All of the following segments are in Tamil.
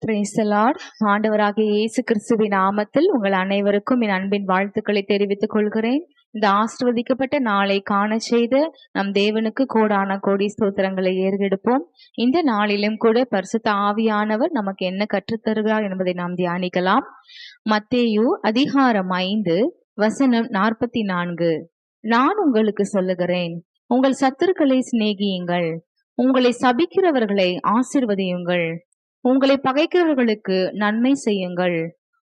Praise the Lord. ஆண்டவராகிய இயேசு கிறிஸ்துவின் நாமத்தில் உங்கள் அனைவருக்கும் என் அன்பின் வாழ்த்துக்களை தெரிவித்துக் கொள்கிறேன். இந்த ஆசீர்வதிக்கப்பட்ட நாளை காண செய்த நம் தேவனுக்கு கோடான கோடி ஸ்தோத்திரங்களை ஏறெடுப்போம். இந்த நாளிலும் கூட பரிசுத்த ஆவியானவர் நமக்கு என்ன கற்றுத்தருகிறார் என்பதை நாம் தியானிக்கலாம். மத்தேயு அதிகாரம் 5 வசனம் 44. நான் உங்களுக்கு சொல்லுகிறேன், உங்கள் சத்துருக்களை சிநேகியுங்கள், உங்களை சபிக்கிறவர்களை ஆசீர்வதியுங்கள், உங்களை பகைக்கிறவர்களுக்கு நன்மை செய்யுங்கள்,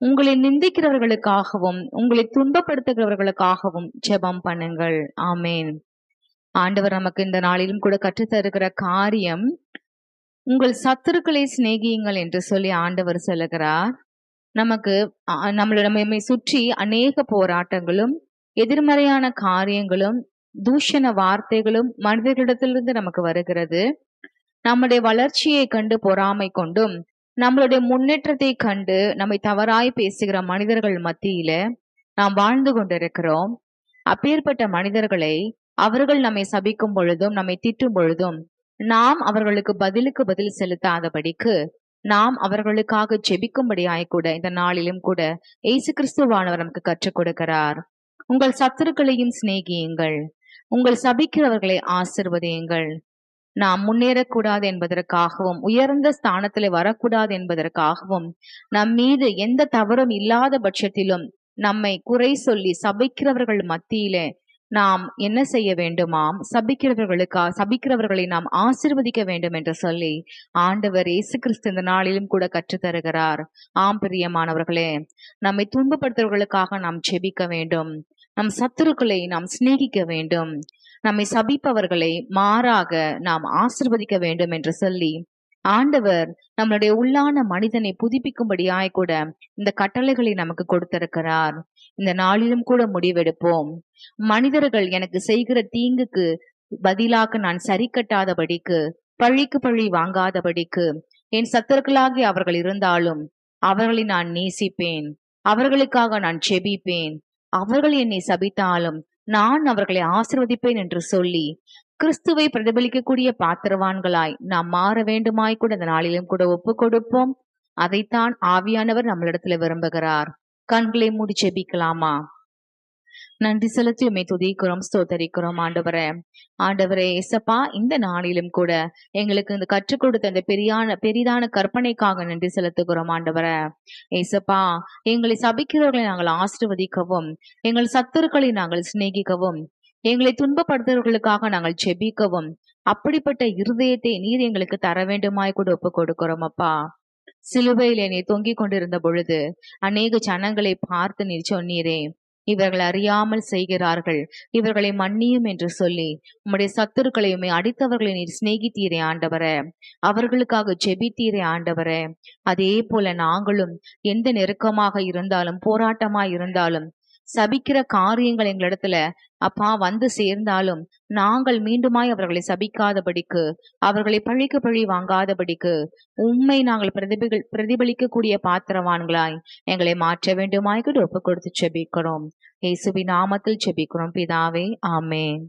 உங்களை நிந்திக்கிறவர்களுக்காகவும் உங்களை துன்பப்படுத்துகிறவர்களுக்காகவும் ஜெபம் பண்ணுங்கள். ஆமேன். ஆண்டவர் நமக்கு இந்த நாளிலும் கூட கற்றுத்தருகிற காரியம், உங்கள் சத்துருக்களை சிநேகியுங்கள் என்று சொல்லி ஆண்டவர் சொல்லுகிறார். நமக்கு நம்மை சுற்றி அநேக போராட்டங்களும் எதிர்மறையான காரியங்களும் தூஷண வார்த்தைகளும் மனிதர்களிடத்திலிருந்து நமக்கு வருகிறது. நம்முடைய வளர்ச்சியை கண்டு பொறாமை கொண்டும் நம்மளுடைய முன்னேற்றத்தை கண்டு நம்மை தவறாய் பேசுகிற மனிதர்கள் மத்தியில நாம் வாழ்ந்து கொண்டிருக்கிறோம். அப்பேற்பட்ட மனிதர்களை அவர்கள் நம்மை சபிக்கும் பொழுதும் நம்மை திட்டும் பொழுதும் நாம் அவர்களுக்கு பதிலுக்கு பதில் செலுத்தாதபடிக்கு நாம் அவர்களுக்காக ஜெபிக்கும்படியாய் கூட இந்த நாளிலும் கூட இயேசு கிறிஸ்துவானவர் நமக்கு கற்றுக் கொடுக்கிறார். உங்கள் சத்துருக்களையும் சிநேகியுங்கள், உங்கள் சபிக்கிறவர்களை ஆசீர்வதியுங்கள். நாம் முன்னேறக்கூடாது என்பதற்காகவும் உயர்ந்த ஸ்தானத்திலே வரக்கூடாது என்பதற்காகவும் நம் மீது எந்த தவறும் இல்லாத பட்சத்திலும் நம்மை குறை சொல்லி சபிக்கிறவர்கள் மத்தியிலே நாம் என்ன செய்ய வேண்டுமாம்? சபிக்கிறவர்களை நாம் ஆசீர்வதிக்க வேண்டும் என்று சொல்லி ஆண்டவர் இயேசு கிறிஸ்து இந்த நாளிலும் கூட கற்றுத்தருகிறார். ஆம் பிரியமானவர்களே, நம்மை துன்பப்படுத்துவர்களுக்காக நாம் ஜெபிக்க வேண்டும், நம் சத்துருக்களை நாம் சிநேகிக்க வேண்டும், நம்மை சபிப்பவர்களை மாறாக நாம் ஆசீர்வதிக்க வேண்டும் என்று சொல்லி ஆண்டவர் நம்மளுடைய உள்ளான மனிதனை புதுப்பிக்கும்படியாய் கூட இந்த கட்டளைகளை நமக்கு கொடுத்திருக்கிறார். இந்த நாளிலும் கூட முடிவெடுப்போம். மனிதர்கள் எனக்கு செய்கிற தீங்குக்கு பதிலாக நான் சரி கட்டாதபடிக்கு, பழிக்கு பழி வாங்காதபடிக்கு, என் சத்துருக்களாகி அவர்கள் இருந்தாலும் அவர்களை நான் நேசிப்பேன், அவர்களுக்காக நான் ஜெபிப்பேன், அவர்கள் என்னை சபித்தாலும் நான் அவர்களை ஆசீர்வதிப்பேன் என்று சொல்லி கிறிஸ்துவை பிரதிபலிக்கக்கூடிய பாத்திரவான்களாய் நாம் மாற வேண்டுமாய் கூட இந்த நாளிலும் கூட ஒப்பு கொடுப்போம். அதைத்தான் ஆவியானவர் நம்மளிடத்துல விரும்புகிறார். கண்களை மூடி ஜெபிக்கலாமா? நன்றி செலுத்தி உம்மை துதிக்கிறோம், ஸ்தோத்தரிக்கிறோம். ஆண்டவரே இயேசப்பா, இந்த நாளிலும் கூட எங்களுக்கு இந்த கற்றுக் கொடுத்த அந்த பெரிதான கற்பனைக்காக நன்றி செலுத்துகிறோம். ஆண்டவரே இயேசப்பா, எங்களை சபிக்கிறவர்களை நாங்கள் ஆசீர்வதிக்கவும், எங்கள் சத்துருக்களை நாங்கள் சிநேகிக்கவும், எங்களை துன்பப்படுத்துவர்களுக்காக நாங்கள் ஜெபிக்கவும் அப்படிப்பட்ட இருதயத்தை நீர் எங்களுக்கு தர வேண்டுமாய் கூட ஒப்பு கொடுக்கிறோம். அப்பா, சிலுவையிலே நீ தொங்கிக் கொண்டிருந்த பொழுது அநேக ஜனங்களை பார்த்து நீர் சொன்னீரே, இவர்கள் அறியாமல் செய்கிறார்கள், இவர்களை மன்னியும் என்று சொல்லி உம்முடைய சத்துருக்களையுமே அடித்தவர்களை நீர் சிநேகித்தீரே ஆண்டவரே, அவர்களுக்காக ஜெபித்தீரே ஆண்டவரே. அதே போல நாங்களும் எந்த நெருக்கமாக இருந்தாலும் போராட்டமாய் இருந்தாலும் சபிக்கிற காரியங்கள் எங்களிடத்துல அப்பா வந்து சேர்ந்தாலும் நாங்கள் மீண்டுமாய் அவர்களை சபிக்காதபடிக்கு, அவர்களை பழிக்கு பழி வாங்காதபடிக்கு உம்மை நாங்கள் பிரதிபலிக்கக்கூடிய பாத்திரவான்களாய் எங்களை மாற்ற வேண்டுமாய் கூட ஒப்பு கொடுத்து ஜெபிக்கிறோம். இயேசுவின் நாமத்தில் ஜெபிக்கிறோம் பிதாவே, ஆமென்.